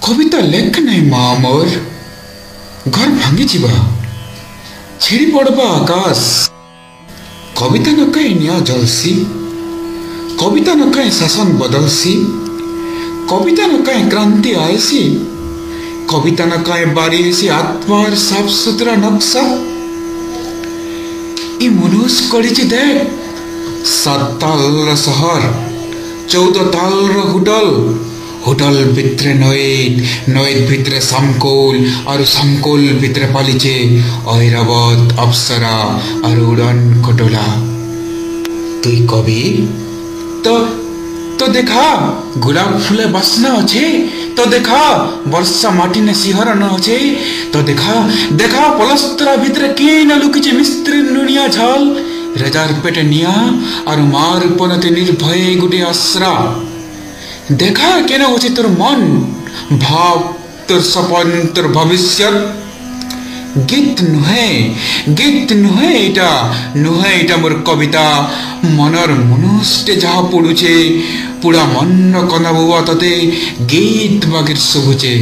कविता लेख नहीं माँ मोर घर भांगी जीवा छिड़ी पड़वा आकाश कविता न कहीं निया जलसी कविता न कहीं शासन बदलसी कविता न कहीं क्रांति आयसी कविता न कहीं बारिशी आत्मार साफ सुथरा नक्शा इ मनुष करिछि देख 7 ताल शहर 14 ताल होटल होटल भित्रे नोएद भित्रे समकोल और समकोल भित्रे पालिचे ऐरावत अप्सरा और उड़न खटोला तुई कवि तो देखा गुलाब फूले बासना अच्छे तो देखा वर्षा माटी ने सिहरन अच्छे तो देखा पलस्तरा भित्रे के न लुकिचे मिस्त्री नुनिया झाल रेजार पेटे निया और मार पनते निर्भय गुटे आश्रा देखा केना होचे तोर मन भाव तोर सपन तोर भविष्य गीत नुहे इटा मोर कविता मनर मनुष्टे जहा पड़ुचे पूरा मन कना बुआ तते गीत बागिर शुभुचे।